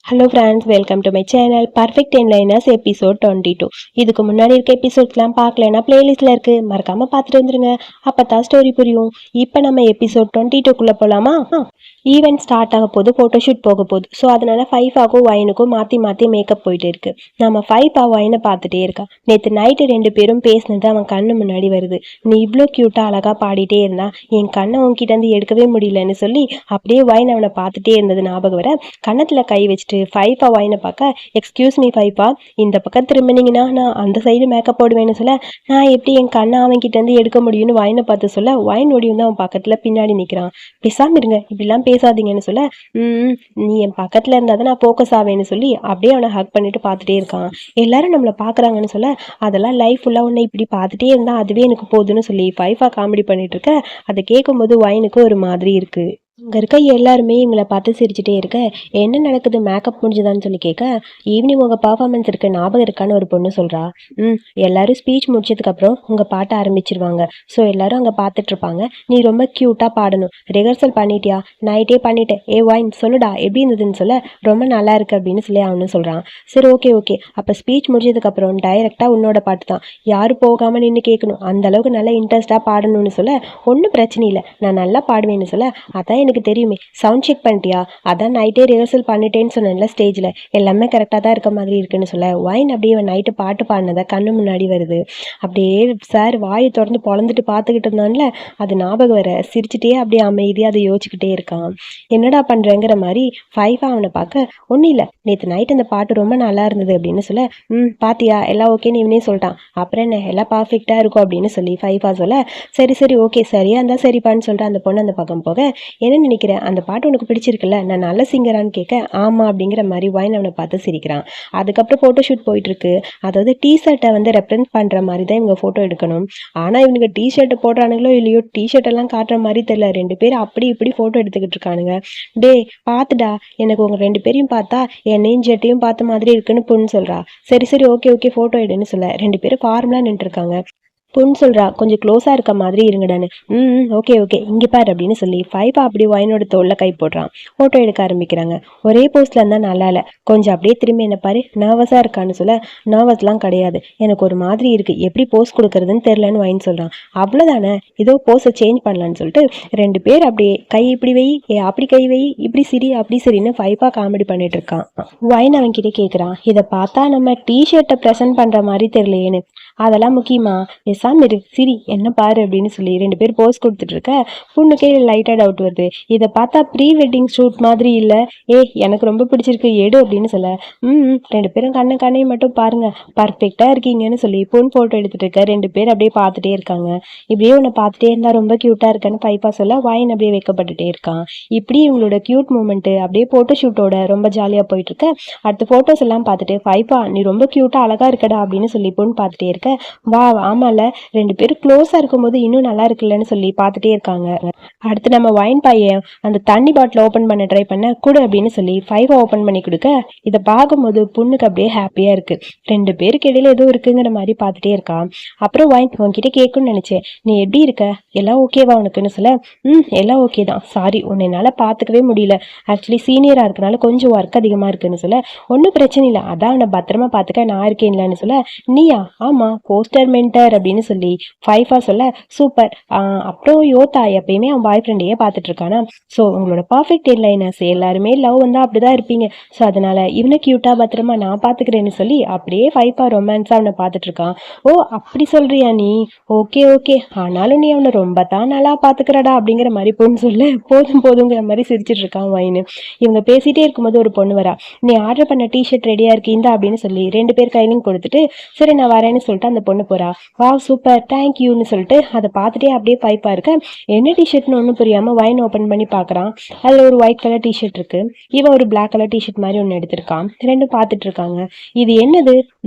Hello friends, welcome to my channel perfect oneliners episode 22. இதுக்கு முன்னாடி இருக்க எபிசோட்ஸ்லாம் பார்க்கலன்னா பிளேலிஸ்ட்டில் இருக்குது, மறக்காமல் பார்த்துட்டு வந்துருங்க. அப்போ தான் ஸ்டோரி புரியும். இப்போ நம்ம எபிசோட் 22க்குள்ளே போகலாமா? ஈவெண்ட் ஸ்டார்ட் ஆக போது, ஃபோட்டோஷூட் போக போகுது. ஸோ அதனால் ஃபைஃபாக்கும் வைனுக்கும் மாற்றி மாற்றி மேக்கப் போயிட்டு இருக்கு. நம்ம ஃபைஃபா வைனை பார்த்துட்டே இருக்கா. நேற்று நைட்டு 2 பேரும் பேசினது அவன் கண்ணு முன்னாடி வருது. நீ இவ்வளோ க்யூட்டாக அழகாக பாடிட்டே இருந்தா என் கண்ணை உன்கிட்டேருந்து எடுக்கவே முடியலன்னு சொல்லி அப்படியே வைன் அவனை பார்த்துட்டே இருந்தது ஞாபகம் வர கன்னத்தில் கை வச்சுட்டு ஃபைஃபா வைனை பார்க்க, எக்ஸ்கியூஸ் மீ ஃபைஃபா, இந்த பக்கம் திரும்பினீங்கன்னா நான் அந்த சைடு மேக்கப் போடுவேன்னு சொல்ல, நான் எப்படி என் கண்ணை அவன்கிட்டேருந்து எடுக்க முடியும்னு வைனை பார்த்து சொல்ல, வைன் ஓடி வந்து அவன் பக்கத்தில் பின்னாடி நிற்கிறான். பேசாமல் இருங்க, இப்படிலாம் பேசாதீங்கன்னு சொல்ல, நீ என் பக்கத்தில் இருந்தால் தான் நான் ஃபோக்கஸ் ஆவேன்னு சொல்லி அப்படியே அவனை ஹக் பண்ணிட்டு பார்த்துட்டே இருக்கான். எல்லாரும் நம்மளை பார்க்குறாங்கன்னு சொல்ல, அதெல்லாம் லைஃப் ஃபுல்லாக உன்னை இப்படி பார்த்துட்டே இருந்தால் அதுவே எனக்கு போதுன்னு சொல்லி ஃபைஃபா காமெடி பண்ணிட்டு இருக்க. அதை கேட்கும்போது வைனுக்கு ஒரு மாதிரி இருக்குது. இங்கே இருக்க எல்லாருமே இவங்களை பார்த்து சிரிச்சுட்டே இருக்க, என்ன நடக்குது, மேக்கப் முடிஞ்சுதான்னு சொல்லி கேட்க, ஈவினிங் உங்கள் பர்ஃபார்மன்ஸ் இருக்க ஞாபகம் இருக்கான்னு ஒரு பொண்ணு சொல்கிறா. எல்லாரும் ஸ்பீச் முடிச்சதுக்கப்புறம் உங்கள் பாட்ட ஆரம்பிச்சிருவாங்க. ஸோ எல்லாரும் அங்கே பார்த்துட்ருப்பாங்க. நீ ரொம்ப க்யூட்டாக பாடணும். ரிஹர்சல் பண்ணிட்டியா? நைட்டே பண்ணிட்டேன். வைன் சொல்லுடா எப்படி இருந்ததுன்னு சொல்ல, ரொம்ப நல்லா இருக்கு அப்படின்னு சொல்லி அவனு சொல்கிறான். சரி, ஓகே ஓகே, அப்போ ஸ்பீச் முடிஞ்சதுக்கப்புறம் டைரெக்டாக உன்னோட பாட்டு தான், யாரும் போகாமல் நின்று கேட்கணும், அந்தளவுக்கு நல்லா இன்ட்ரெஸ்ட்டாக பாடணும்னு சொல்ல, ஒன்றும் பிரச்சனை இல்லை, நான் நல்லா பாடுவேன்னு சொல்ல, அதான் எனக்கு தெரியுமே, சவுண்ட் செக் பண்ணிட்டியா? அதான் நைட்டே ரிஹர்சல் பண்ணிட்டேன்னு சொன்னேன்ல ஸ்டேஜில், எல்லாமே கரெக்டாக தான் இருக்க மாதிரி இருக்குன்னு சொல்ல, வைன் அப்படியே நைட்டு பாட்டு பாடினதை கண்ணு முன்னாடி வருது. அப்படியே சார் வாயை திறந்து பொழந்துட்டு பார்த்துக்கிட்டு இருந்தான்ல, அது ஞாபகம் வர சிரிச்சுட்டே அப்படியே அமைதியாக அதை யோசிச்சுக்கிட்டே இருக்கான். என்னடா பண்ணுறேங்கிற மாதிரி ஃபைஃபா அவனை பார்க்க, ஒன்றும் இல்லை, நேற்று நைட் அந்த பாட்டு ரொம்ப நல்லா இருந்தது அப்படின்னு சொல்ல, பாத்தியா எல்லாம் ஓகேன்னு இவனே சொல்லிட்டான், அப்புறம் என்ன எல்லாம் பர்ஃபெக்டாக இருக்கும் அப்படின்னு சொல்லி ஃபைஃபா சொல்ல, சரி சரி ஓகே சரியா இருந்தால் சரிப்பான்னு சொல்லிட்டு அந்த பொண்ணு அந்த பக்கம் போக, என்ன நினைக்கிறேன், அந்த பாட்டு உனக்கு பிடிச்சிருக்குல்ல, நான் நல்ல சிங்கரான்னு கேட்க, ஆமாம் அப்படிங்கிற மாதிரி வைன் அவனை பார்த்து சிரிக்கிறான். அதுக்கப்புறம் ஃபோட்டோ ஷூட் போயிட்டுருக்கு. அதாவது டிஷர்ட்டை வந்து ரெப்ரசென்ட் பண்ணுற மாதிரி தான் இவங்க ஃபோட்டோ எடுக்கணும். ஆனால் இவனுங்க டிஷர்ட்டை போடுறானுங்களோ இல்லையோ, டிஷர்ட்டெல்லாம் காட்டுற மாதிரி தெரியல, 2 பேரும் அப்படி இப்படி ஃபோட்டோ எடுத்துக்கிட்டு இருக்கானுங்க. டே பார்த்துடா, எனக்கு உங்கள் 2 பேரையும் பார்த்தா என்னையும் ஜெட்டையும் பார்த்த மாதிரி இருக்குன்னு பொண்ணு சொல்கிறா. சரி சரி ஓகே ஓகே ஃபோட்டோ எடுன்னு சொல்ல, 2 பேரும் ஃபார்மலாக நின்றுருக்காங்க. பொண்ணு சொல்கிறா, கொஞ்சம் க்ளோஸாக இருக்க மாதிரி இருங்கடான்னு. ஓகே ஓகே இங்கே பாரு அப்படின்னு சொல்லி ஃபைஃபா அப்படி வைனோட தோளில் கை போடுறான். ஃபோட்டோ எடுக்க ஆரம்பிக்கிறாங்க. ஒரே போஸ்டில் இருந்தால் நல்லா இல்லை, கொஞ்சம் அப்படியே திரும்பி என்ன பாரு, நர்வஸாக இருக்கான்னு சொல்ல, நர்வஸ்லாம் கிடையாது, எனக்கு ஒரு மாதிரி இருக்குது, எப்படி போஸ் கொடுக்குறதுன்னு தெரிலன்னு வைன் சொல்கிறான். அவ்வளோதானே, ஏதோ போஸை சேஞ்ச் பண்ணலான்னு சொல்லிட்டு 2 பேர் அப்படியே கை இப்படி வை, அப்படி கை வை, இப்படி சரி அப்படி சரின்னு ஃபைஃபா காமெடி பண்ணிட்டு இருக்கான். வைன் அவன்கிட்ட கேட்குறான், இதை பார்த்தா நம்ம டிஷர்ட்டை ப்ரெசென்ட் பண்ணுற மாதிரி தெரியலையேன்னு. அதெல்லாம் முக்கியமா, சாமிரு சிரி என்ன பாரு அப்படின்னு சொல்லி 2 பேர் போஸ் கொடுத்துட்டு இருக்க, பொண்ணுக்கே லைட்டாக டவுட் வருது. இதை பார்த்தா ப்ரீ வெட்டிங் ஷூட் மாதிரி இல்லை, எனக்கு ரொம்ப பிடிச்சிருக்கு எடு அப்படின்னு சொல்ல, 2 பேரும் கண்ணையும் மட்டும் பாருங்க, பர்ஃபெக்டாக இருக்கீங்கன்னு சொல்லி பொண்ணு ஃபோட்டோ எடுத்துட்டு இருக்க. 2 பேர் அப்படியே பார்த்துட்டே இருக்காங்க. இப்படியே உன்னை பார்த்துட்டே இருந்தால் ரொம்ப க்யூட்டாக இருக்கன்னு பைப்பா சொல்ல, வைன் அப்படியே வைக்கப்பட்டுட்டே இருக்கான். இப்படி இவங்களோட க்யூட் மூமெண்ட்டு அப்படியே ஃபோட்டோ ஷூட்டோட ரொம்ப ஜாலியாக போயிட்டு இருக்க. அடுத்த ஃபோட்டோஸ் எல்லாம் பார்த்துட்டு ஃபைப்பா நீ ரொம்ப க்யூட்டாக அழகாக இருக்கடா அப்படின்னு சொல்லி பொண்ணு பார்த்துட்டே இருக்க. வா ஆமால, 2 பேரும் க்ளோஸாக இருக்கும்போது இன்னும் நல்லா இருக்குல்லன்னு சொல்லி பார்த்துட்டே இருக்காங்க. அடுத்து நம்ம வைன் பையன் அந்த தண்ணி பாட்டில் ஓப்பன் பண்ண ட்ரை பண்ண கொடு அப்படின்னு சொல்லி ஃபைவா ஓப்பன் பண்ணி கொடுக்க, இதை பார்க்கும்போது பொண்ணுக்கு அப்படியே ஹாப்பியாக இருக்குது. 2 பேருக்கு இடையில ஏதோ இருக்குங்கிற மாதிரி பார்த்துட்டே இருக்கான். அப்புறம் வைன் உன்கிட்ட கேட்குன்னு நினச்சேன், நீ எப்படி இருக்க, எல்லாம் ஓகேவா உனக்குன்னு சொல்ல, எல்லாம் ஓகே தான், சாரி உன்னை என்னால் பார்த்துக்கவே முடியல, ஆக்சுவலி சீனியராக இருக்கனால கொஞ்சம் ஒர்க் அதிகமாக இருக்குன்னு சொல்ல, ஒன்றும் பிரச்சனை இல்லை, அதான் அவனை பத்திரமா பார்த்துக்க நான் இருக்கேன்லன்னு சொல்ல, நீயா, ஆமாம் போஸ்டர் மென்டர் அப்படின்னு சொல்லி ஃபைஃபா சொல்ல, சூப்பர். அப்புறம் யோதா எப்பயுமே அவன் பாய் ஃப்ரெண்டையே பார்த்துட்டு இருக்கானா. ஸோ உங்களோட பர்ஃபெக்ட் லைனர்ஸ் எல்லாருமே லவ் வந்தால் அப்படிதான் இருப்பீங்க. ஸோ அதனால இவனை க்யூட்டாக பத்திரமா நான் பார்த்துக்கிறேன்னு சொல்லி அப்படியே ஃபைஃபா ரொமான்ஸாக அவனை பார்த்துட்டு இருக்கான். ஓ அப்படி சொல்றியா நீ, ஓகே ஓகே, ஆனாலும் நீ அவனை ரொம்ப தான் நல்லா பார்த்துக்கிறடா அப்படிங்கிற மாதிரி பொண்ணு சொல்ல, போதும் போதுங்கிற மாதிரி சிரிச்சிட்டு இருக்கான் வைனு. இவங்க பேசிட்டே இருக்கும்போது ஒரு பொண்ணு வரா. நீ ஆர்டர் பண்ண டிஷர்ட் ரெடியாக இருக்கு இந்தா அப்படின்னு சொல்லி 2 பேர் கையிலையும் கொடுத்துட்டு, சரி நான் வரேன்னு சொல்லிட்டு அந்த பொண்ணு போறா. வா சூப்பர் தேங்க்யூன்னு சொல்லிட்டு அதை பார்த்துட்டே அப்படியே பைப்பா இருக்க. என்ன டிஷர்ட்னு ஒன்றும் புரியாமல் வைன் ஓப்பன் பண்ணி பார்க்குறான். அதில் ஒரு ஒயிட் கலர் டிஷர்ட் இருக்கு. இவன் ஒரு பிளாக் கலர் டிஷர்ட் மாதிரி ஒன்று எடுத்திருக்கான். 2 பார்த்துட்டு இருக்காங்க. இது என்னது,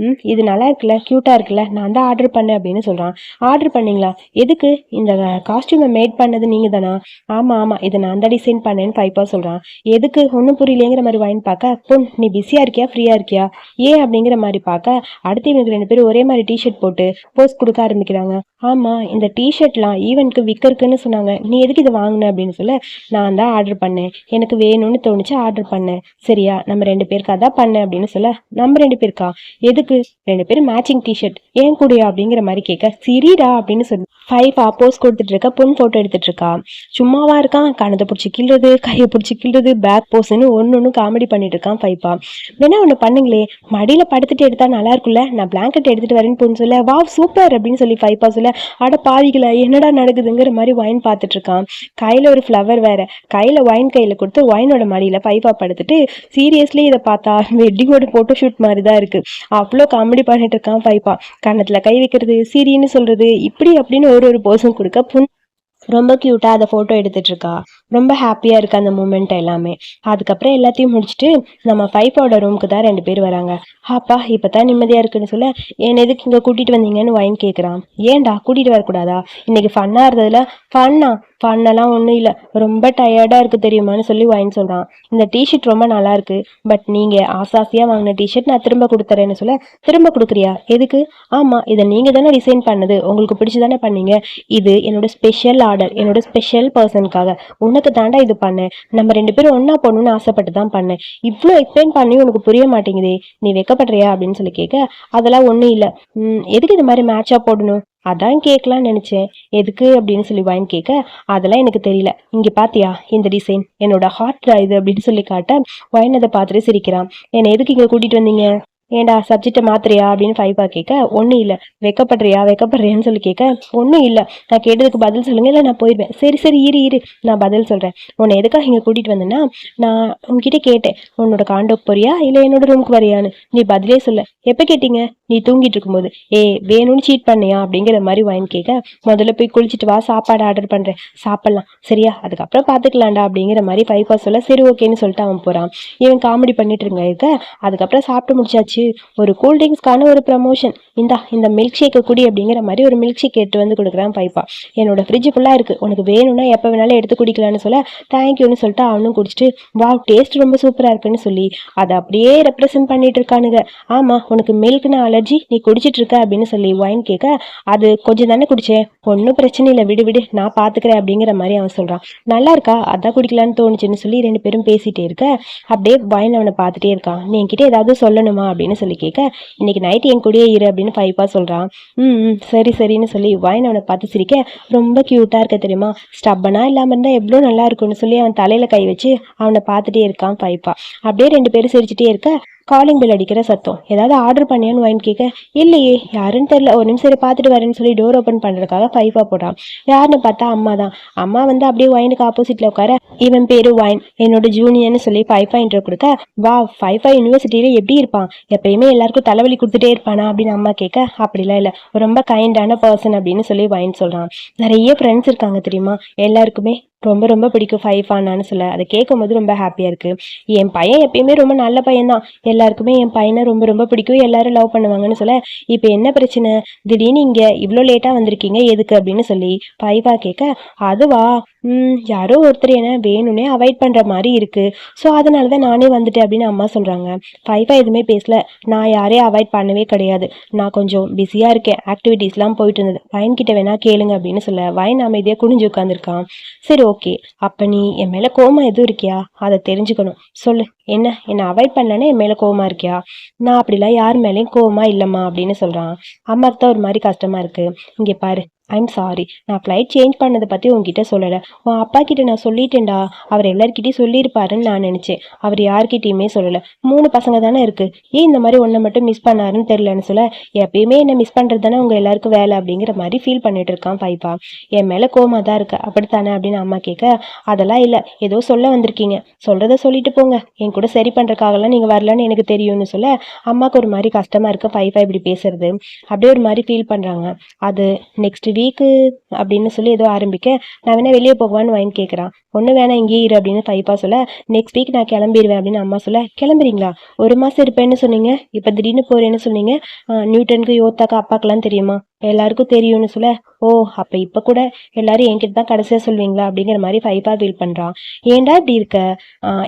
இது நல்லா இருக்குல்ல, க்யூட்டாக இருக்குல்ல, நான் தான் ஆர்டர் பண்ணேன் அப்படின்னு சொல்கிறான். ஆர்டர் பண்ணீங்களா, எதுக்கு, இந்த காஸ்டியூமை மேட் பண்ணது நீங்கள் தானா? ஆமாம் ஆமாம், இதை நான் தான் டிசைன் பண்ணேன்னு பைப்பா சொல்கிறான். எதுக்கு ஒன்றும் புரியலைங்கிற மாதிரி வைன் பார்க்க, பொன் நீ பிஸியாக இருக்கியா ஃப்ரீயாக இருக்கியா ஏன் அப்படிங்கிற மாதிரி பார்க்க, அடுத்து இவங்க 2 பேரும் ஒரே மாதிரி டிஷர்ட் போட்டு போஸ்ட் கொடுக்க ஆரம்பிக்கிறாங்க. ஆமாம், இந்த டிஷர்ட்லாம் ஈவெண்ட்க்கு விற்கிறதுக்குன்னு சொன்னாங்க, நீ எதுக்கு இதை வாங்கின அப்படின்னு சொல்ல, நான் தான் ஆர்டர் பண்ணேன், எனக்கு வேணும்னு தோணுச்சு ஆர்டர் பண்ணேன், சரியா நம்ம 2 பேருக்கா தான் பண்ணேன் அப்படின்னு சொல்ல, நம்ம 2 பேருக்கா, எதுக்கு 2 பேரும் மேட்சிங் டிஷர்ட் ஏன் கூடயா அப்படிங்கிற மாதிரி கேட்க, சிரிடா அப்படின்னு சொல்லி 5 போஸ் கொடுத்துட்டு இருக்க பொண்ணு ஃபோட்டோ எடுத்துட்டு இருக்கா. சும்மாவா இருக்கான், கணத்தை பிடிச்சி கிள்றது, கையை பிடிச்சி கிள்றது, பேக் போஸ்ன்னு ஒன்று காமெடி பண்ணிட்டு இருக்கான் 5 வேணா ஒன்று பண்ணுங்களே, மடியில் படுத்துட்டு எடுத்தா நல்லா இருக்குல்ல, நான் பிளாங்கெட் எடுத்துட்டு வரேன்னு பொண்ணு சொல்ல, வா சூப்பர் அப்படின்னு சொல்லி 5 சொல்ல, அட பாவிகளா என்னடா நடக்குதுங்கிற மாதிரி ஒயின் பார்த்துட்டு இருக்கான். கையில் ஒரு ஃப்ளவர் வேற, கையில் ஒயின் கையில் கொடுத்து ஒயினோட மடியில் 5 படுத்துட்டு, சீரியஸ்லி இதை பார்த்தா வெட்டிங்கோட ஃபோட்டோ ஷூட் மாதிரி தான் இருக்கு. அவ்வளோ காமெடி பண்ணிட்டு இருக்கான் 5 கன்னத்தில் கை வைக்கிறது, சீரின்னு சொல்றது, இப்படி அப்படின்னு ஒரு போஸும் கொடுக்க ரொம்ப க்யூட்டாக அதை ஃபோட்டோ எடுத்துட்டு இருக்கா. ரொம்ப ஹாப்பியாக இருக்குது அந்த மூமெண்ட் எல்லாமே. அதுக்கப்புறம் எல்லாத்தையும் முடிச்சுட்டு நம்ம 5 ரூமுக்கு தான் 2 பேர் வராங்க. அப்பா இப்போ தான் நிம்மதியாக இருக்குன்னு சொல்ல, என் எதுக்கு இங்கே கூட்டிகிட்டு வந்தீங்கன்னு ஒயின் கேட்குறான். ஏன்டா கூட்டிகிட்டு வரக்கூடாதா, இன்னைக்கு ஃபன்னாக இருந்ததுல, ஃபன்னெல்லாம் ஒன்றும் இல்லை, ரொம்ப டயர்டாக இருக்குது தெரியுமான்னு சொல்லி ஒயின் சொல்கிறான். இந்த டிஷர்ட் ரொம்ப நல்லா இருக்கு, பட் நீங்கள் ஆசாசியாக வாங்கின டிஷர்ட் நான் திரும்ப கொடுத்துறேன்னு சொல்ல, திரும்ப கொடுக்குறியா எதுக்கு, ஆமாம் இதை நீங்கள் தானே டிசைன் பண்ணது, உங்களுக்கு பிடிச்சி தானே பண்ணீங்க, இது என்னோட ஸ்பெஷல் ஆர்டர், என்னோட ஸ்பெஷல் பர்சனுக்காக, உனக்கு தாண்டா இது பண்ணேன், நம்ம 2 பேரும் ஒன்றா போகணுன்னு ஆசைப்பட்டு தான் பண்ணேன், இவ்வளோ எக்ஸ்பிளைன் பண்ணி உனக்கு புரிய மாட்டேங்குதே, நீ வைக்கப்படுறியா அப்படின்னு சொல்லி கேட்க, அதெல்லாம் ஒன்றும் இல்லை, எதுக்கு இது மாதிரி மேட்சாக போடணும், அதான் கேட்கலான்னு நினச்சேன், எதுக்கு அப்படின்னு சொல்லி வாங்கி கேட்க, அதெல்லாம் எனக்கு தெரியல, இங்கே பார்த்தியா இந்த டிசைன் என்னோட ஹார்ட் இது அப்படின்னு சொல்லி காட்ட, ஒயின் அதை பார்த்துட்டு சிரிக்கிறான். என்னை எதுக்கு இங்கே கூட்டிகிட்டு வந்தீங்க, ஏண்டா சப்ஜெக்டை மாத்திரியா அப்படின்னு 5 கேட்க, ஒன்றும் இல்லை, வைக்கப்படுறியான்னு சொல்லி கேட்க, ஒன்றும் இல்லை, நான் கேட்டதுக்கு பதில் சொல்லுங்க, இல்லை நான் போயிடுவேன், சரி சரி இரு நான் பதில் சொல்கிறேன், உன்னை எதுக்காக இங்கே கூட்டிகிட்டு வந்தேன்னா, நான் உங்ககிட்ட கேட்டேன் உன்னோட காண்டோக்கு போறியா இல்லை என்னோட ரூமுக்கு வரியான்னு, நீ பதிலே சொல்ல, எப்போ கேட்டீங்க, நீ தூங்கிட்டு இருக்கும்போது, வேணும்னு சீட் பண்ணியா அப்படிங்கிற மாதிரி வாங்கி கேட்க, முதல்ல போய் குளிச்சுட்டு வா, சாப்பாடு ஆர்டர் பண்ணுறேன், சாப்பிட்லாம் சரியா, அதுக்கப்புறம் பார்த்துக்கலாம்டா அப்படிங்கிற மாதிரி 5 சொல்ல, சரி ஓகேன்னு சொல்லிட்டு அவன் போகிறான். இவன் காமெடி பண்ணிட்டு இருக்க, அதுக்கப்புறம் சாப்பிட்டு முடிச்சாச்சு, ஒரு கூல்ட்ரிங்க்ஸ்க்கான ஒரு ப்ரமோஷன், இந்த மில்க் ஷேக்கை குடி அப்படிங்கிற மாதிரி ஒரு மில்க் ஷேக் எடுத்து வந்து கொடுக்குறான் 5 என்னோட ஃப்ரிட்ஜ் ஃபுல்லாக இருக்குது, உனக்கு வேணும்னா எப்போ வேணாலும் எடுத்து குடிக்கலான்னு சொல்ல, தேங்க்யூன்னு சொல்லிட்டு அவனும் குடிச்சிட்டு, வா டேஸ்ட் ரொம்ப சூப்பராக இருக்குன்னு சொல்லி அதை அப்படியே ரெப்ரசென்ட் பண்ணிட்டு இருக்கானுங்க. ஆமாம் உனக்கு மில்க்னு அலர்ஜி, நீ குடிச்சிட்டு இருக்க அப்படின்னு சொல்லி ஒயின் கேட்க, அது கொஞ்சம் தானே குடித்தேன், ஒன்றும் பிரச்சனை இல்லை, விடு நான் பார்த்துக்கிறேன் அப்படிங்கிற மாதிரி அவன் சொல்கிறான். நல்லா இருக்கா, அதான் குடிக்கலான்னு தோணுச்சுன்னு சொல்லி 2 பேரும் பேசிகிட்டே இருக்க, அப்படியே ஒயின் அவனை பார்த்துட்டே இருக்கான். நீ என்கிட்ட ஏதாவது சொல்லணுமா அப்படின்னு சொல்லி கேட்க, இன்னைக்கு நைட்டு என் கூடயே இரு அப்படின்னு 5 சொல்கிறான். சரின்னு சொல்லி ஒயின் அவனை பார்த்து சிரிக்க, ரொம்ப க்யூட்டாக இருக்க தெரியுமா, ஸ்டப்பனா இல்லாமல் இருந்தால் எவ்வளோ நல்லா இருக்கும்னு சொல்லி அவன் தலையில் கை வச்சு அவனை பார்த்துட்டே இருக்கான் 5 அப்படியே 2 பேரும் சிரிச்சுட்டே இருக்க, காலிங் பெல் அடிக்கிற சத்தம், ஏதாவது ஆர்டர் பண்ணியான்னு ஒயின் கேட்க, இல்லையே யாருன்னு தெரியல, ஒரு நிமிஷம் பார்த்துட்டு வரேன்னு சொல்லி டோர் ஓப்பன் பண்ணுறதுக்காக 5 போடுறான். யாருன்னு பார்த்தா அம்மா தான். அம்மா வந்து அப்படியே ஒயினுக்கு ஆப்போசிட்டில் உட்கார, இவன் பேரு ஒயின், என்னோட ஜூனியர்னு சொல்லி 5 இன்ட்ரோ கொடுக்க, வா 5 யூனிவர்சிட்டியில எப்படி இருப்பான், எப்பயுமே எல்லாருக்கும் தலைவலி கொடுத்துட்டே இருப்பானா அப்படின்னு அம்மா கேட்க, அப்படிலாம் இல்லை, ரொம்ப கைண்டான பர்சன் அப்படின்னு சொல்லி ஒயின் சொல்கிறான். நிறைய ஃப்ரெண்ட்ஸ் இருக்காங்க தெரியுமா, எல்லாருக்குமே ரொம்ப ரொம்ப பிடிக்கும் 5 சொல்ல, அதை கேட்கும் போது ரொம்ப ஹாப்பியாக இருக்குது. என் பையன் எப்பயுமே ரொம்ப நல்ல பையன்தான், எல்லாருக்குமே என் பையனை ரொம்ப ரொம்ப பிடிக்கும், எல்லாரும் லவ் பண்ணுவாங்கன்னு சொல்ல, இப்போ என்ன பிரச்சனை, திடீர்னு இங்கே இவ்வளோ லேட்டாக வந்திருக்கீங்க எதுக்கு அப்படின்னு சொல்லி 5 கேட்க, அதுவா யாரோ ஒருத்தர் என்ன வேணும்னே அவாய்ட் பண்ணுற மாதிரி இருக்குது, ஸோ அதனால தான் நானே வந்துட்டேன் அப்படின்னு அம்மா சொல்கிறாங்க. 5 எதுவுமே பேசல, நான் யாரையும் அவாய்ட் பண்ணவே கிடையாது, நான் கொஞ்சம் பிஸியாக இருக்கேன், ஆக்டிவிட்டீஸ்லாம் போயிட்டு இருந்தது, வைன் கிட்ட வேணா கேளுங்க அப்படின்னு சொல்ல, வைன் அமைதியாக குனிஞ்சு உட்காந்துருக்கான். சரி ஓகே, அப்போ நீ என் மேலே கோவம் எதுவும் இருக்கியா, அதை தெரிஞ்சுக்கணும், சொல்லு, என்னை அவாய்ட் பண்ணலன்னா என் மேலே கோவமாக இருக்கியா, நான் அப்படிலாம் யார் மேலேயும் கோவமாக இல்லைம்மா அப்படின்னு சொல்கிறான். அம்மாவுக்கு தான் ஒரு மாதிரி கஷ்டமாக இருக்குது. இங்கே பாரு, ஐம் சாரி, நான் ஃப்ளைட் சேஞ்ச் பண்ணதை பற்றி உங்ககிட்ட சொல்லலை, உன் அப்பா கிட்ட நான் சொல்லிட்டேன்டா, அவர் எல்லாருக்கிட்டையும் சொல்லியிருப்பாருன்னு நான் நினச்சேன், அவர் யார்கிட்டையுமே சொல்லலை, 3 பசங்க தானே இருக்குது, ஏன் இந்த மாதிரி ஒன்றை மட்டும் மிஸ் பண்ணாருன்னு தெரிலன்னு சொல்ல, எப்பயுமே என்னை மிஸ் பண்ணுறது தானே உங்கள் எல்லாருக்கும் வேலை அப்படிங்கிற மாதிரி ஃபீல் பண்ணிட்டு இருக்கான் 5 என் மேலே கோமா தான் இருக்கு அப்படித்தானே அப்படின்னு அம்மா கேட்க, அதெல்லாம் இல்லை, ஏதோ சொல்ல வந்திருக்கீங்க, சொல்கிறத சொல்லிட்டு போங்க, என் கூட சரி பண்ணுறக்காகலாம் நீங்கள் வரலன்னு எனக்கு தெரியும்னு சொல்ல, அம்மாவுக்கு ஒரு மாதிரி கஷ்டமாக இருக்கு 5 இப்படி பேசுறது, அப்படியே ஒரு மாதிரி ஃபீல் பண்ணுறாங்க. அது நெக்ஸ்ட் வீக்கு அப்படின்னு சொல்லி ஏதோ ஆரம்பிக்க, நான் வேணா வெளியே போகவான்னு வைன் கேட்குறான். ஒன்று வேணா இங்கே இரு அப்படின்னு 5 சொல்ல, நெக்ஸ்ட் வீக் நான் கிளம்பிடுவேன் அப்படின்னு அம்மா சொல்ல, கிளம்புறீங்களா, 1 மாதம் இருப்பேன்னு சொன்னீங்க, இப்போ திடீர்னு போறேன்னு சொன்னீங்க, நியூட்டனுக்கு யோத்தாக்கு அப்பாக்கெல்லாம் தெரியுமா, எல்லாருக்கும் தெரியும்னு சொல்ல, ஓ அப்ப இப்ப கூட எல்லாரும் என்கிட்ட தான் கடைசியா சொல்வீங்களா அப்படிங்கிற மாதிரி ஃபைஃபா ஃபீல் பண்றான். ஏன்டா இப்படி இருக்க?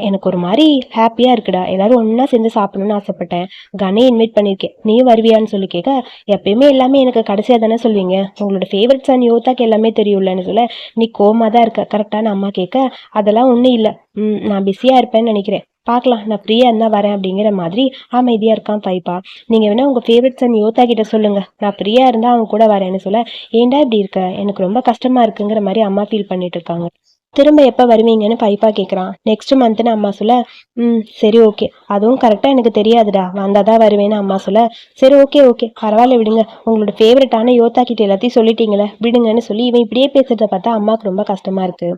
எனக்கு ஒரு மாதிரி ஹாப்பியா இருக்குடா, எல்லாரும் ஒன்னா சேர்ந்து சாப்பிடணும்னு ஆசைப்பட்டேன், கனே இன்வைட் பண்ணியிருக்கேன், நீ வருவியான்னு சொல்லி கேட்க, எப்பயுமே எல்லாமே எனக்கு கடைசியா தானே சொல்வீங்க, உங்களோட ஃபேவரட் சன் யோதாக்கு எல்லாமே தெரியும்லன்னு சொல்ல, நீ கோமா தான் இருக்க கரெக்டான அம்மா கேட்க, அதெல்லாம் ஒன்றும் இல்லை, நான் பிஸியா இருப்பேன்னு நினைக்கிறேன், பார்க்கலாம், நான் ஃப்ரீயா இருந்தா வரேன் அப்படிங்கிற மாதிரி அமைதியா இருக்கான் ஃபைஃபா. நீங்க வேணா உங்க ஃபேவரட் சன் யோதா கிட்ட சொல்லுங்க, நான் ஃப்ரீயா இருந்தா அவங்க கூட வரேன்னு சொல்ல, ஏன்டா இப்படி இருக்க, எனக்கு ரொம்ப கஷ்டமா இருக்குங்கிற மாதிரி அம்மா ஃபீல் பண்ணிட்டு இருக்காங்க. திரும்ப எப்போ வருவீங்கன்னு ஃபைஃபா கேட்குறான். நெக்ஸ்ட் மந்த்னு அம்மா சொல்ல, சரி ஓகே, அதுவும் கரெக்டாக எனக்கு தெரியாதுடா, வந்தால் தான் வருவேன்னு அம்மா சொல்ல, சரி ஓகே ஓகே பரவாயில்ல விடுங்க, உங்களோட ஃபேவரட்டான யோதா கிட்ட எல்லாத்தையும் சொல்லிட்டீங்களே விடுங்கன்னு சொல்லி இவன் இப்படியே பேசுறத பார்த்தா அம்மாவுக்கு ரொம்ப கஷ்டமா இருக்கு.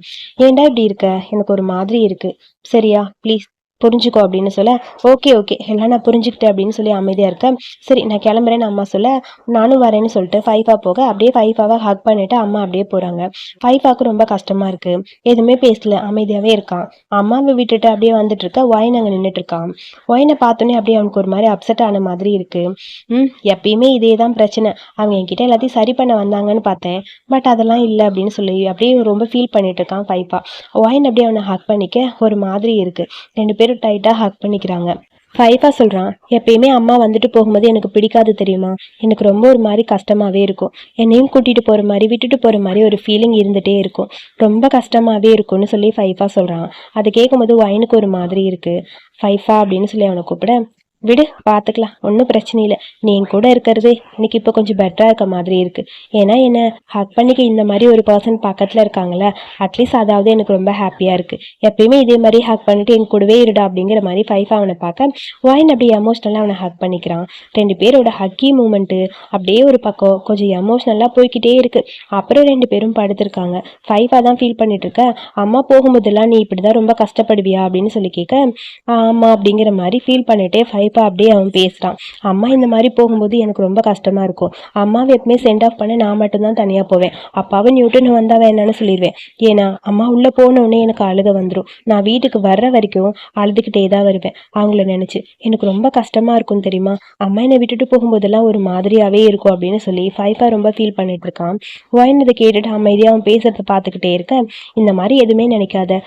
ஏன்டா இப்படி இருக்க, எனக்கு ஒரு மாதிரி இருக்கு, சரியா ப்ளீஸ் புரிஞ்சுக்கோ அப்படின்னு சொல்ல, ஓகே ஓகே எல்லாம் நான் புரிஞ்சுக்கிட்டேன் அப்படின்னு சொல்லி அமைதியாக இருக்கேன். சரி நான் கிளம்புறேன்னு அம்மா சொல்ல, நானும் வரேன்னு சொல்லிட்டு ஃபைஃபா போக அப்படியே ஃபைஃபாவை ஹக் பண்ணிட்டு அம்மா அப்படியே போகிறாங்க. ஃபைஃபாவுக்கு ரொம்ப கஷ்டமாக இருக்கு, எதுவுமே பேசல, அமைதியாகவே இருக்கான். அம்மாவை விட்டுட்டு அப்படியே வந்துட்டு இருக்க ஒயின் அங்கே நின்றுட்டு இருக்கான். ஒயினை பார்த்தோன்னே அப்படியே அவனுக்கு ஒரு மாதிரி அப்செட் ஆன மாதிரி இருக்கு. எப்பயுமே இதே தான் பிரச்சனை, அவங்க என்கிட்ட எல்லாத்தையும் சரி பண்ண வந்தாங்கன்னு பார்த்தேன், பட் அதெல்லாம் இல்லை அப்படின்னு சொல்லி அப்படியே ரொம்ப ஃபீல் பண்ணிட்டு இருக்கான் ஃபைஃபா. ஒயின் அப்படியே அவனை ஹக் பண்ணிக்க ஒரு மாதிரி இருக்கு, ரெண்டு பேரும் டைட்டா ஹக் பண்ணிக்கிறாங்க. ஃபைஃபா சொல்றான், எப்பயுமே அம்மா வந்துட்டு போகும்போது எனக்கு பிடிக்காது தெரியுமா, எனக்கு ரொம்ப ஒரு மாதிரி கஷ்டமாவே இருக்கும், என்னையும் கூட்டிட்டு போற மாதிரி விட்டுட்டு போற மாதிரி ஒரு ஃபீலிங் இருந்துட்டே இருக்கும், ரொம்ப கஷ்டமாவே இருக்கும்னு சொல்லி ஃபைஃபா சொல்றான். அதை கேட்கும்போது ஒயினுக்கு ஒரு மாதிரி இருக்கு. ஃபைஃபா அப்படின்னு சொல்லி அவனை கூப்பிட, விடு பார்த்துக்கலாம், ஒன்றும் பிரச்சனை இல்லை, நீ என் கூட இருக்கிறது எனக்கு இப்போ கொஞ்சம் பெட்டராக இருக்க மாதிரி இருக்கு, ஏன்னா என்ன ஹக் பண்ணிக்க இந்த மாதிரி ஒரு பர்சன் பக்கத்தில் இருக்காங்களே, அட்லீஸ்ட் அதாவது எனக்கு ரொம்ப ஹாப்பியாக இருக்கு, எப்பயுமே இதே மாதிரி ஹக் பண்ணிட்டு என் கூடவே இருடா அப்படிங்கிற மாதிரி ஃபைஃபா அவனை பார்க்க ஒயின் அப்படியே எமோஷ்னலாக அவனை ஹக் பண்ணிக்கிறான். ரெண்டு பேரோட ஹக்கி மூமெண்ட்டு அப்படியே ஒரு பக்கம் கொஞ்சம் எமோஷ்னலாக போய்கிட்டே இருக்கு. அப்புறம் ரெண்டு பேரும் படுத்திருக்காங்க. ஃபைஃபா தான் ஃபீல் பண்ணிட்டு இருக்க, அம்மா போகும்போதெல்லாம் நீ இப்படி தான் ரொம்ப கஷ்டப்படுவியா அப்படின்னு சொல்லி கேட்க, ஆமாம் அப்படிங்கிற மாதிரி ஃபீல் பண்ணிட்டே ஃபைஃபா அப்படியே அவன் பேசுகிறான். அம்மா இந்த மாதிரி போகும்போது எனக்கு ரொம்ப கஷ்டமாக இருக்கும், அம்மாவை எப்பவுமே சென்ட் ஆஃப் பண்ண நான் மட்டும்தான் தனியாக போவேன், அப்பாவை நியூட்டன் வந்தாவே என்னன்னு சொல்லிடுவேன், ஏன்னா அம்மா உள்ளே போனோடனே எனக்கு அழுக வந்துடும், நான் வீட்டுக்கு வர்ற வரைக்கும் அழுதுகிட்டே தான் வருவேன் அவங்கள நினச்சி, எனக்கு ரொம்ப கஷ்டமாக இருக்கும் தெரியுமா, அம்மா என்னை விட்டுட்டு போகும்போதெல்லாம் ஒரு மாதிரியாகவே இருக்கும் அப்படின்னு சொல்லி ஃபைஃபா ரொம்ப ஃபீல் பண்ணிட்டு இருக்கான். ஒயின் இதை கேட்டுட்டு அமைதியாக அவன் பேசுறத பார்த்துக்கிட்டே இருக்க, இந்த மாதிரி எதுவுமே நினைக்காத,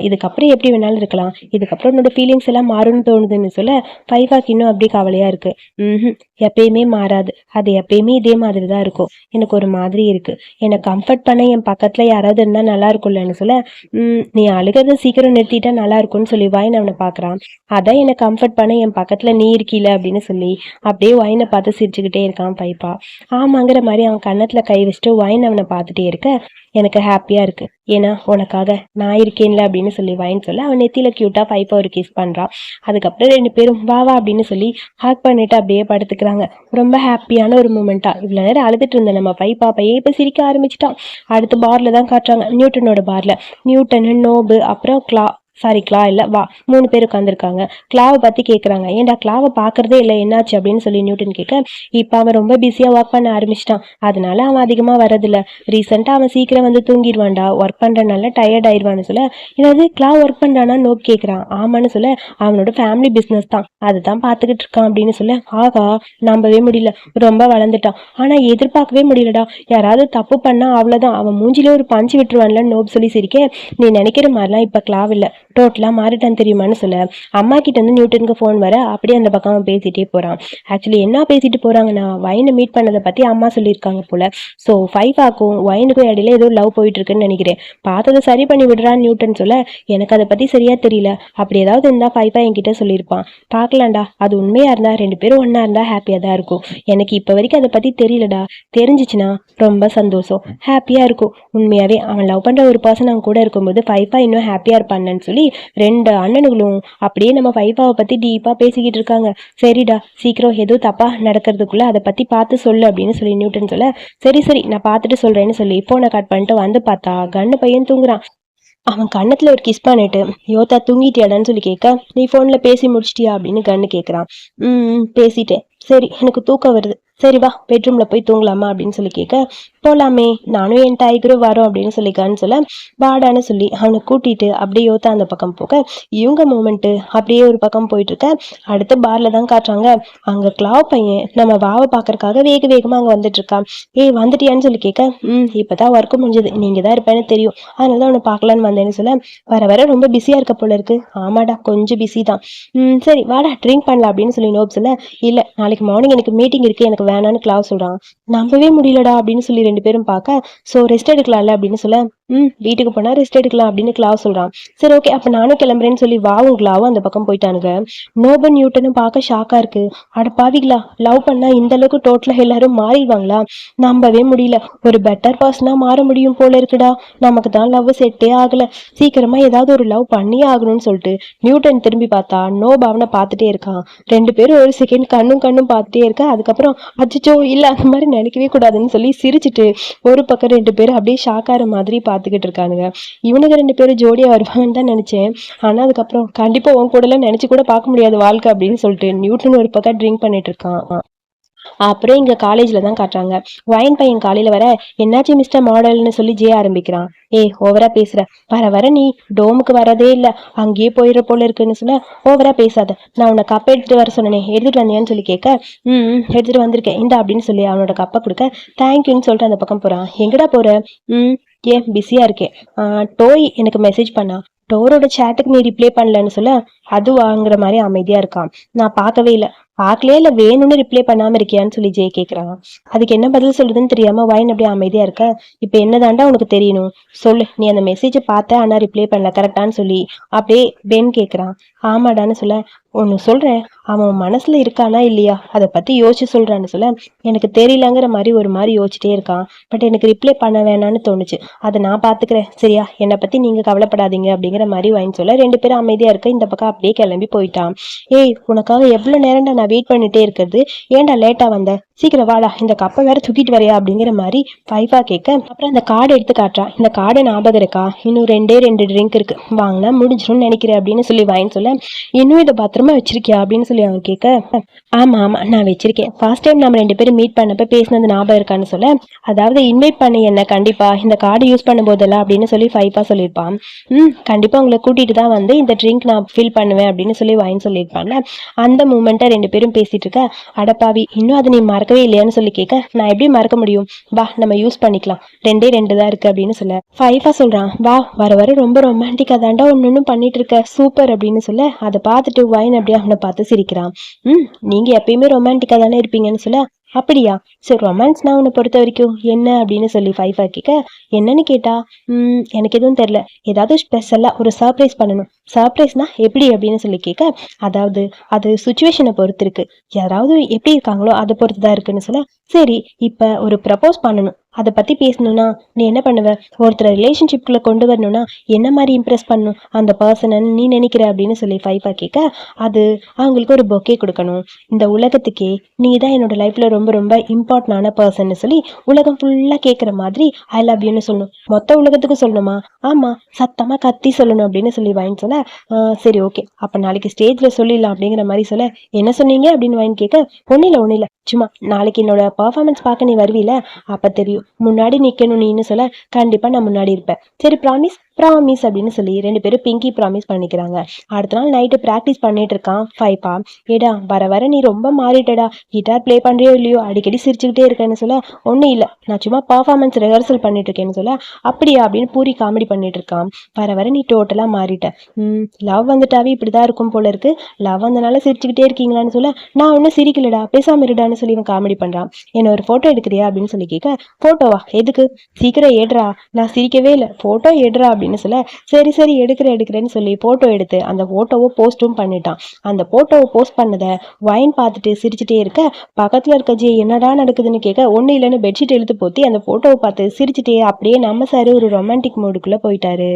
இதுக்கப்புறம் எப்படி வேணாலும் இருக்கலாம், இதுக்கப்புறம் என்னோட ஃபீலிங்ஸ் எல்லாம் மாறும்னு தோணுதுன்னு சொல்ல, ஃபைஃபாக்கு இன்னும் அப்படி கவலையா இருக்கு. எப்பயுமே மாறாது, அது எப்பயுமே இதே மாதிரி தான் இருக்கும், எனக்கு ஒரு மாதிரி இருக்கு, என்னை கம்ஃபர்ட் பண்ண என் பக்கத்துல யாராவது இருந்தா நல்லா இருக்கும்லன்னு சொல்ல, நீ அழுகிறத சீக்கிரம் நிறுத்திட்டா நல்லா இருக்கும்னு சொல்லி ஒயின் அவனை பாக்குறான். அதான் என்னை கம்ஃபர்ட் பண்ண என் பக்கத்துல நீ இருக்கீல அப்படின்னு சொல்லி அப்படியே ஒயினை பார்த்து சிரிச்சுக்கிட்டே இருக்கான் ஃபைஃபா. ஆமாங்கிற மாதிரி அவன் கன்னத்துல கை வச்சுட்டு ஒயின் அவனை பார்த்துட்டே இருக்க, எனக்கு ஹாப்பியா இருக்கு, ஏன்னா உனக்காக நான் இருக்கேன்ல அப்படின்னு சொல்லி ஒயின் சொல்ல, அவன் நெத்தியில கியூட்டா ஃபைஃபா ஒரு கிஸ் பண்றான். அதுக்கப்புறம் ரெண்டு பேரும் வா வா அப்படின்னு சொல்லி ஹாக் பண்ணிட்டு அப்படியே படுத்துக்கிறாங்க. ரொம்ப ஹாப்பியான ஒரு மூமெண்டா. இவ்வளவு நேரம் அழுதுட்டு இருந்த நம்ம ஃபைஃபா பையன் இப்ப சிரிக்க ஆரம்பிச்சிட்டான். அடுத்து பார்ல தான் காட்டுறாங்க, நியூட்டனோட பார்ல. நியூட்டன், நோபு, அப்புறம் கிளா இல்லை வா, 3 பேர் உட்காந்துருக்காங்க. கிளாவை பற்றி கேட்குறாங்க, ஏன்டா கிளாவை பார்க்குறதே இல்லை என்னாச்சு அப்படின்னு சொல்லி நியூட்டன் கேட்க, இப்போ அவன் ரொம்ப பிஸியாக ஒர்க் பண்ண ஆரம்பிச்சிட்டான், அதனால அவன் அதிகமாக வரதில்லை, ரீசெண்டாக அவன் சீக்கிரம் வந்து தூங்கிடுவான்டா, ஒர்க் பண்ணுறனால டயர்ட் ஆயிடுவான்னு சொல்ல, ஏதாவது கிளா ஒர்க் பண்ணுறானா நோப் கேட்குறான். ஆமான்னு சொல்ல, அவனோட ஃபேமிலி பிஸ்னஸ் தான், அதுதான் பார்த்துக்கிட்டு இருக்கான் அப்படின்னு சொல்ல, ஆகா நம்பவே முடியல, ரொம்ப வளர்ந்துட்டான், ஆனால் எதிர்பார்க்கவே முடியலடா, யாராவது தப்பு பண்ணா அவ்வளோதான், அவன் மூஞ்சிலே ஒரு பஞ்சு விட்டுருவான்ல நோப் சொல்லி சிரிக்க, நீ நினைக்கிற மாதிரிலாம் இப்போ கிளாவ் இல்லை, டோட்டலாக மாறிட்டான் தெரியுமான்னு சொல்ல, அம்மா கிட்ட இருந்து நியூட்டனுக்கு ஃபோன் வர அப்படியே அந்த பக்கம் பேசிட்டே போகிறான். ஆக்சுவலி என்ன பேசிட்டு போகிறாங்கன்னா, ஒயினை மீட் பண்ணதை பற்றி அம்மா சொல்லியிருக்காங்க போல. ஸோ ஃபைஃபாக்கும் ஒயினுக்கும் இடையில ஏதோ லவ் போயிட்டு இருக்குன்னு நினைக்கிறேன், பார்த்ததை சரி பண்ணி விடுறான்னு நியூட்டன் சொல்ல, எனக்கு அதை பற்றி சரியா தெரியல, அப்படி ஏதாவது இருந்தால் ஃபைஃபா என்கிட்ட சொல்லியிருப்பான், பார்க்கலாம்டா, அது உண்மையாக இருந்தால் ரெண்டு பேரும் ஒன்றா இருந்தால் ஹாப்பியாக தான் இருக்கும், எனக்கு இப்போ வரைக்கும் அதை பற்றி தெரியலடா, தெரிஞ்சிச்சுன்னா ரொம்ப சந்தோஷம், ஹாப்பியாக இருக்கும், உண்மையாகவே அவன் லவ் பண்ணுற ஒரு பர்சன் அவன் கூட இருக்கும்போது ஃபைஃபா இன்னும் ஹாப்பியாக இருப்பான்னு சொல்லி ரெண்டு அண்ணனுங்களும் அப்படியே நம்ம ஃபைஃபாவை பத்தி டீப்பா பேசிக்கிட்டு இருக்காங்க. சரிடா, சீக்கிரம் எதுவும் தப்பா நடக்கிறதுக்குள்ள அதை பத்தி பார்த்து சொல்லு அப்படின்னு சொல்லி நியூட்டன் சொல்ல, சரி சரி நான் பார்த்துட்டு சொல்றேன்னு சொல்லி போனை கட் பண்ணிட்டு வந்து பார்த்தா கண்ணு பையன் தூங்குறான். அவன் கண்ணத்துல ஒரு கிஸ் பண்ணிட்டு, யோதா தூங்கிட்டியாடான்னு சொல்லி கேட்க, நீ போன்ல பேசி முடிச்சிட்டியா அப்படின்னு கண்ணு கேட்குறான். பேசிட்டேன், சரி எனக்கு தூக்கம் வருது, சரி வா பெட்ரூம்ல போய் தூங்கலாமா அப்படின்னு சொல்லி கேட்க, போலாமே நானும் என் டைகரும் வரோம் அப்படின்னு சொல்லிக்கான்னு சொல்ல வாடான்னு சொல்லி அவனை கூட்டிட்டு அப்படியே யோத்தா அந்த பக்கம் போக இவங்க மூமெண்ட் அப்படியே ஒரு பக்கம் போயிட்டு இருக்க. அடுத்த பார்ல தான் காட்டுறாங்க. அங்க கிளாவ் பையன் நம்ம வாவை பாக்குறதுக்காக வேக வேகமா அங்க வந்துட்டு இருக்கான். ஏய் வந்துட்டியான்னு சொல்லி கேட்க, இப்பதான் ஒர்க் முடிஞ்சது, நீங்க தான் இருப்பேன்னு தெரியும், அதனாலதான் அவனை பாக்கலான்னு வந்தேன்னு சொல்ல, வர வர ரொம்ப பிஸியா இருக்க போல இருக்கு. ஆமாடா கொஞ்சம் பிஸி தான். சரி வாடா ட்ரிங்க் பண்ணலாம் அப்படின்னு சொல்லி நோப் சொல்ல, இல்ல நாளைக்கு மார்னிங் எனக்கு மீட்டிங் இருக்கு, எனக்கு வேணான்னு கிளாவ் சொல்றான். நம்பவே முடியலடா அப்படின்னு சொல்லி ரெண்டு பேரும் பார்க்க, சோ ரெஸ்ட் எடுக்கலாம்ல அப்படின்னு சொல்ல, வீட்டுக்கு போனா ரெஸ்ட் எடுக்கலாம் அப்படின்னு கிளாவ் சொல்றான். சரி ஓகே அப்ப நானும் கிளம்புறேன்னு சொல்லி வாவும் கிளாவும் அந்த பக்கம் போயிட்டானுங்க. நோபன் நியூட்டனும் பார்க்க ஷாக்கா இருக்கு. அட பாவிங்களா, லவ் பண்ணா இந்த அளவுக்கு டோட்டலா எல்லாரும் மாறிடுவாங்களா? நம்பவே முடியல. ஒரு பெட்டர் பர்சனா மாற முடியும் போல இருக்குடா. நமக்கு தான் லவ் செட்டே ஆகல. சீக்கிரமா ஏதாவது ஒரு லவ் பண்ணியே ஆகணும்னு சொல்லிட்டு நியூட்டன் திரும்பி பார்த்தா நோப் அவனை பார்த்துட்டே இருக்கான். ரெண்டு பேரும் ஒரு செகண்ட் கண்ணும் கண்ணும் பார்த்துட்டே இருக்க. அதுக்கப்புறம் அச்சோ இல்ல அந்த மாதிரி நினைக்கவே கூடாதுன்னு சொல்லி சிரிச்சுட்டு ஒரு பக்கம் ரெண்டு பேரும் அப்படியே ஷாக்கார மாதிரி பார்த்துக்கிட்டு இருக்கானுங்க. இவனுக்கு ரெண்டு பேரும் ஜோடியா வருவாங்கன்னு தான் நினைச்சேன். ஆனா அதுக்கப்புறம் கண்டிப்பா உன் கூட எல்லாம் நினைச்சு கூட பார்க்க முடியாது வாழ்க்கை அப்படின்னு சொல்லிட்டு நியூட்டன் ஒரு பக்கம் ட்ரிங்க் பண்ணிட்டு இருக்கான். அப்புறம் இங்க காலேஜ்ல தான் காட்டுறாங்க. வைன் பையன் காலையில வர, என்னாச்சு மிஸ்டர் மாடல்னு சொல்லி ஜெய ஆரம்பிக்கிறான். ஏய் ஓவரா பேசுற, வர வர நீ டோமுக்கு வரதே இல்ல, அங்கேயே போயிடுற போல இருக்குன்னு சொல்ல, ஓவரா பேசாத, நான் உன்னை கப்பை எடுத்துட்டு வர சொன்னேனே எடுத்துட்டு வந்தியான்னு சொல்லி கேட்க, எடுத்துட்டு வந்திருக்கேன் இந்த அப்படின்னு சொல்லி அவனோட கப்பை கொடுக்க தேங்க்யூன்னு சொல்லிட்டு அந்த பக்கம் போறான். எங்கடா போற? ஏன் பிஸியா இருக்கேன். டோய் எனக்கு மெசேஜ் பண்ணா, டோரோட சேட்டுக்கு நீ ரிப்ளை பண்ணலன்னு சொல்ல, அது வாங்குற மாதிரி அமைதியா இருக்கான். நான் பார்க்கவே இல்லை, பார்க்கலையே இல்ல வேணும்னு ரிப்ளை பண்ணாம இருக்கியான்னு சொல்லி ஜெய் கேக்குறான். அதுக்கு என்ன பதில் சொல்றதுன்னு தெரியாம வைன் அப்படியே அமைதியா இருக்க. இப்ப என்னதாண்டா உனக்கு தெரியணும், சொல்லு, நீ அந்த மெசேஜை பார்த்த ஆனா ரிப்ளை பண்ணல கரெக்டான்னு சொல்லி அப்படியே பென் கேக்குறான். ஆமாடான்னு சொல்ல, ஒன்னு சொல்றேன், அவன் மனசுல இருக்கானா இல்லையா அதை பத்தி யோசிச்சு சொல்றான்னு சொல்ல, எனக்கு தெரியலங்கிற மாதிரி ஒரு மாதிரி யோசிச்சுட்டே இருக்கான். பட் எனக்கு ரிப்ளை பண்ண வேணான்னு தோணுச்சு, அதை நான் பாத்துக்கிறேன் சரியா, என்னை பத்தி நீங்க கவலைப்படாதீங்க அப்படிங்கிற மாதிரி வைன் சொல்ல ரெண்டு பேரும் அமைதியா இருக்க. இந்த பக்கம் அப்படியே கிளம்பி போயிட்டான். ஏய் உனக்காக எவ்வளவு நேரம்டா நான் வெயிட் பண்ணிட்டே இருக்கிறது, ஏன்டா லேட்டா வந்த, சீக்கிரம் வாடா, இந்த கப்பை வேற தூக்கிட்டு வரையா அப்படிங்கிற மாதிரி ஃபைஃபா கேட்க, அப்புறம் அந்த கார்டு எடுத்து காட்டுறான். இந்த கார்டை ஞாபகம் இருக்கா, இன்னும் ரெண்டு ட்ரிங்க் இருக்கு, வாங்கினா முடிஞ்சிடும் நினைக்கிறேன் அப்படின்னு சொல்லி வாங்கி சொல்ல, இன்னும் இதை பத்திரமா வச்சிருக்கியா அப்படின்னு சொல்லி அவன் கேட்க, ஆமா ஆமா நான் வச்சிருக்கேன், ஃபர்ஸ்ட் டைம் நம்ம ரெண்டு பேரும் மீட் பண்ணப்ப பேசினது ஞாபகம் இருக்கான்னு சொல்ல, அதாவது இன்வைட் பண்ணி என்ன கண்டிப்பா இந்த கார்டு யூஸ் பண்ணும் போதெல்லாம் அப்படின்னு சொல்லி ஃபைஃபா சொல்லியிருப்பான். கண்டிப்பா உங்களை கூட்டிட்டு தான் வந்து இந்த ட்ரிங்க் நான் ஃபில் பண்ணுவேன் அப்படின்னு சொல்லி வாங்கி சொல்லியிருப்பான்ல. அந்த மூமெண்ட்டை ரெண்டு பேரும் பேசிட்டு இருக்க, அடப்பாவி இன்னும் அதை நீ மறக்கவே இல்லையான்னு சொல்லி கேட்க, நான் எப்படி மறக்க முடியும், வா நம்ம யூஸ் பண்ணிக்கலாம், ரெண்டு தான் இருக்கு அப்படின்னு சொல்ல, ஃபைஃபா சொல்றான், வா வர வர ரொம்ப ரொமான்டிக்கா தாண்டா ஒன்னு பண்ணிட்டு இருக்க, சூப்பர் அப்படின்னு சொல்ல, அதை பார்த்துட்டு வைன் அப்படியே அவனை பார்த்து சிரிக்கிறான். நீங்க எப்பயுமே ரொமான்டிக்கா தானே இருப்பீங்கன்னு சொல்ல, அப்படியா, சரி ரொமான்ஸ்னா உன்னை பொறுத்த வரைக்கும் என்ன அப்படின்னு சொல்லி ஃபைஃபா கேட்க, என்னன்னு கேட்டா, எனக்கு எதுவும் தெரியல, ஏதாவது ஸ்பெஷலா ஒரு சர்ப்ரைஸ் பண்ணணும், சர்ப்ரைஸ்னா எப்படி அப்படின்னு சொல்லி கேட்க, அதாவது அது சுச்சுவேஷனை பொறுத்து இருக்கு, யாராவது எப்படி இருக்காங்களோ அதை பொறுத்து தான் இருக்குன்னு சொல்ல, சரி இப்ப ஒரு ப்ரப்போஸ் பண்ணணும், அதை பத்தி பேசணும்னா நீ என்ன பண்ணுவ, ஒருத்தர் ரிலேஷன்ஷிப்குள்ள கொண்டு வரணும்னா என்ன மாதிரி இம்ப்ரெஸ் பண்ணணும் அந்த பர்சனை நீ நினைக்கிற அப்படின்னு சொல்லி ஃபைஃபா கேட்க, அது அவங்களுக்கு ஒரு பொக்கே கொடுக்கணும், இந்த உலகத்துக்கே நீ தான் என்னோட லைஃப்ல ரொம்ப ரொம்ப இம்பார்ட்டன்டான பர்சன் சொல்லி உலகம் ஃபுல்லா கேட்குற மாதிரி ஐ லவ் யூன்னு சொல்லணும், மொத்த உலகத்துக்கு சொல்லணுமா, ஆமா சத்தமா கத்தி சொல்லணும் அப்படின்னு சொல்லி வாங்கி சொல்ல, சரி ஓகே அப்ப நாளைக்கு ஸ்டேஜ்ல சொல்லிடலாம் அப்படிங்கிற மாதிரி சொல்ல, என்ன சொன்னீங்க அப்படின்னு வாங்கி கேட்க, ஒன்னும் இல்ல சும்மா நாளைக்கு என்னோட பர்ஃபார்மன்ஸ் பார்க்க நீ வருவீல அப்ப தெரியும், முன்னாடி நிக்கணும் நீன்னு சொல்ல, கண்டிப்பா நான் முன்னாடி இருப்பேன், சரி ப்ராமிஸ் ப்ராமிஸ் அப்படின்னு சொல்லி ரெண்டு பேரும் பிங்கி ப்ராமிஸ் பண்ணிக்கிறாங்க. அடுத்த நாள் நைட்டு ப்ராக்டிஸ் பண்ணிட்டு இருக்கான் ஃபைஃபா. ஏடா வர வர நீ ரொம்ப மாறிட்டடா, கிட்டார் ப்ளே பண்றியோ இல்லையோ அடிக்கடி சிரிச்சுக்கிட்டே இருக்கேன்னு சொல்ல, ஒன்றும் இல்லை நான் சும்மா பர்ஃபார்மன்ஸ் ரிஹர்சல் பண்ணிட்டு இருக்கேன்னு சொல்ல, அப்படியா அப்படின்னு பூரி காமெடி பண்ணிட்டு இருக்கான். வர வர நீ டோட்டலா மாறிட்ட, லவ் வந்துட்டாவே இப்படிதான் இருக்கும் போல இருக்கு, லவ் வந்தனால சிரிச்சுக்கிட்டே இருக்கீங்களான்னு சொல்ல, நான் ஒன்றும் சிரிக்கலடா பேசாம இருடான்னு சொல்லி இவன் காமெடி பண்றான். என்ன ஒரு போட்டோ எடுக்கிறியா அப்படின்னு சொல்லி கேட்க, போட்டோவா எதுக்கு, சீக்கிரம் ஏடுறா, நான் சிரிக்கவே இல்லை, போட்டோ எடுறா அப்படின்னு சொல்ல, சரி எடுக்கிறேன்னு சொல்லி போட்டோ எடுத்து அந்த போட்டோவை போஸ்டும் பண்ணிட்டான். அந்த போட்டோவை போஸ்ட் பண்ணதை வைன் பார்த்துட்டு சிரிச்சுட்டே இருக்க, பக்கத்துல இருக்க ஜே என்னடா நடக்குதுன்னு கேட்க, ஒண்ணு இல்லைன்னு பெட்ஷீட் இழுத்து போத்தி அந்த போட்டோவை பார்த்து சிரிச்சுட்டே அப்படியே நம்ம சார் ஒரு ரொமான்டிக் மூடுக்குள்ள போயிட்டாரு.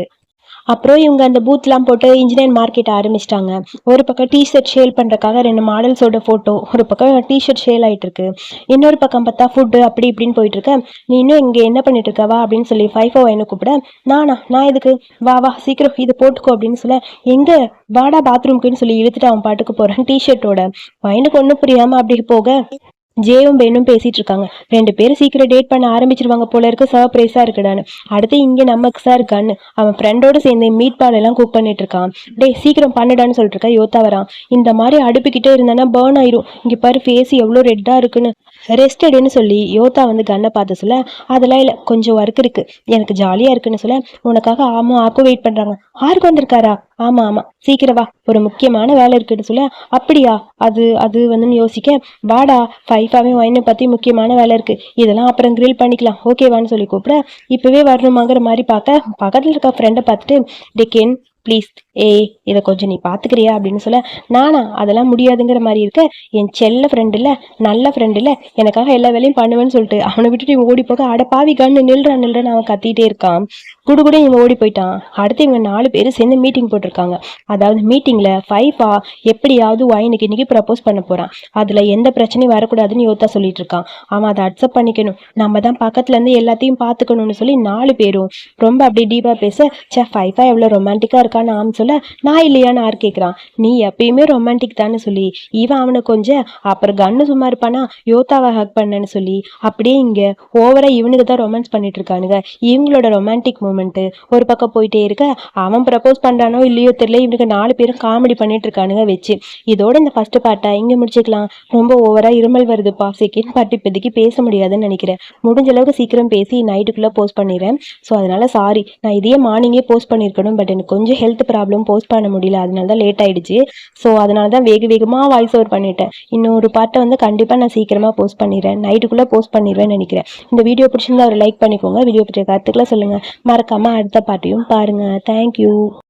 அப்புறம் இவங்க அந்த பூத்லாம் போட்டு இன்ஜினியர் மார்க்கெட் ஆரம்பிச்சிட்டாங்க. ஒரு பக்கம் டிஷர்ட் ஷேல் பண்றதுக்காக ரெண்டு மாடல்ஸோட போட்டோ, ஒரு பக்கம் டிஷர்ட் ஷேல் ஆயிட்டு இருக்கு, இன்னொரு பக்கம் பார்த்தா ஃபுட்டு அப்படி இப்படின்னு போயிட்டு இருக்க. நீ இன்னும் இங்க என்ன பண்ணிட்டு இருக்க வா அப்படின்னு சொல்லி ஃபைஃபா என்ன கூப்பிட, நான் எதுக்கு, வா சீக்கிரம் இது போட்டுக்கோ அப்படின்னு சொல்ல, எங்க வாடா பாத்ரூம்க்குன்னு சொல்லி இழுத்துட்டு அவன் பாட்டுக்கு போறான் டிஷர்ட்டோட. பையனுக்கு ஒன்றும் புரியாம அப்படி போக, ஜேவும் பெண்ணும் பேசிட்டு இருக்காங்க. 2 பேரும் சீக்கிரம் டேட் பண்ண ஆரம்பிச்சிருவாங்க போல இருக்கு, சர்ப்ரைஸா இருக்குடான்னு. அடுத்து இங்க நமக்கு சார் கண்ணு அவன் ஃப்ரெண்டோட சேர்ந்து மீட் பால் எல்லாம் குக் பண்ணிட்டு இருக்கான். டே சீக்கிரம் பண்ணுடான்னு சொல்லிட்டு இருக்கா. யோத்தா வரான். இந்த மாதிரி அடுப்புக்கிட்டே இருந்தானா பேர்ன் ஆயிரும். இங்க பாரு ஃபேஸ் எவ்வளோ ரெட்டா இருக்குன்னு. ரெஸ்ட் எடுன்னு சொல்லி யோத்தா வந்து கண்ணை பார்த்து சொல்ல, அதெல்லாம் இல்லை, கொஞ்சம் ஒர்க் இருக்கு, எனக்கு ஜாலியா இருக்குன்னு சொல்ல, உனக்காக ஆக்கும் வெயிட் பண்றாங்க. ஆருக்கு வந்திருக்காரா? ஆமா ஆமா, சீக்கிரம் வா, ஒரு முக்கியமான வேலை இருக்குன்னு சொல்ல, அப்படியா, அது அது வந்து யோசிக்க, வாடா, ஃபைஃபாவே ஒயினை பத்தி முக்கியமான வேலை இருக்கு, இதெல்லாம் அப்புறம் கிரில் பண்ணிக்கலாம், ஓகேவான்னு சொல்லி கூப்பிட, இப்பவே வரணுமாங்கிற மாதிரி பார்க்க பக்கத்துல இருக்க ஃப்ரெண்டை பார்த்துட்டு, டெக்கேன் ப்ளீஸ், இதை கொஞ்சம் நீ பார்த்துக்கிறியா அப்படின்னு சொல்ல, நானா, அதெல்லாம் முடியாதுங்கிற மாதிரி இருக்க, என் செல்ல ஃப்ரெண்டு இல்லை, நல்ல ஃப்ரெண்டு இல்லை, எனக்காக எல்லா வேலையும் பண்ணுவேன்னு சொல்லிட்டு அவனை விட்டுட்டு இவன் ஓடி போக, அட பாவி கண்ணு நில்றான்னு அவன் கத்திட்டே இருக்கான். குடுகுட இவன் ஓடி போயிட்டான். அடுத்து இவங்க 4 பேரும் சேர்ந்து மீட்டிங் போட்டிருக்காங்க. அதாவது மீட்டிங்ல ஃபைஃபா எப்படியாவது ஒயினுக்கு இன்னைக்கு ப்ரப்போஸ் பண்ண போறான். அதுல எந்த பிரச்சனையும் வரக்கூடாதுன்னு யோத்தா சொல்லிட்டு இருக்கான். அவன் அதை அக்செப்ட் பண்ணிக்கணும், நம்ம தான் பக்கத்துல இருந்து எல்லாத்தையும் பார்த்துக்கணும்னு சொல்லி 4 பேரும் ரொம்ப அப்படியே டீப்பா பேச, ஃபைஃபா எவ்வளவு ரொமான்டிக்கா இருக்கான்னு ஆம் சொல்ல, நான் இல்லையான்னு ஆர் கேட்குறான். நீ எப்பயுமே ரொமான்டிக் தானே சொல்லி இவன் அவனை கொஞ்சம், அப்புறம் கண்ணு சும்மா இருப்பானா, யோத்தாவை ஹக் பண்ணன்னு சொல்லி அப்படியே இங்க ஓவரா இவனுக்கு தான் ரொமான்ஸ் பண்ணிட்டு இருக்கானுங்க. இவங்களோட ரொமான்டிக் மூமெண்ட் ஒரு பக்கம் போயிட்டே இருக்க, அவன் ப்ரப்போஸ் பண்றானோ இல்லையோ தெரியல, இவனுக்கு 4 பேரும் காமெடி பண்ணிட்டு இருக்கானுங்க வச்சு. இதோட இந்த ஃபர்ஸ்ட் பார்ட்டை இங்க முடிச்சுக்கலாம். ரொம்ப ஓவரா இருமல் வருதுப்பா, செகண்ட் பார்ட் இப்போதைக்கு பேச முடியாதுன்னு நினைக்கிறேன். முடிஞ்ச அளவுக்கு சீக்கிரம் பேசி நைட்டுக்குள்ள போஸ்ட் பண்ணிடுறேன். ஸோ அதனால சாரி, நான் இதையே மார்னிங்கே போஸ்ட் பண்ணியிருக்கணும், பட் எனக்கு கொஞ்சம் ஹெல்த் ப்ராப்ளம், போஸ்ட் பண்ண முடியல, அதனால தான் லேட் ஆயிடுச்சு. ஸோ அதனால தான் வேகமாக வாய்ஸ் ஓவர் பண்ணிட்டேன். இன்னொரு பார்ட்டை வந்து கண்டிப்பாக நான் சீக்கிரமாக போஸ்ட் பண்ணிடுறேன், நைட்டுக்குள்ளே போஸ்ட் பண்ணிடுவேன்னு நினைக்கிறேன். இந்த வீடியோ பிடிச்சிருந்தா ஒரு லைக் பண்ணிக்கோங்க. வீடியோ பற்றிய கருத்துக்களை சொல்லுங்கள். மறக்காமல் அடுத்த பார்ட்டியும் பாருங்கள். தேங்க்யூ.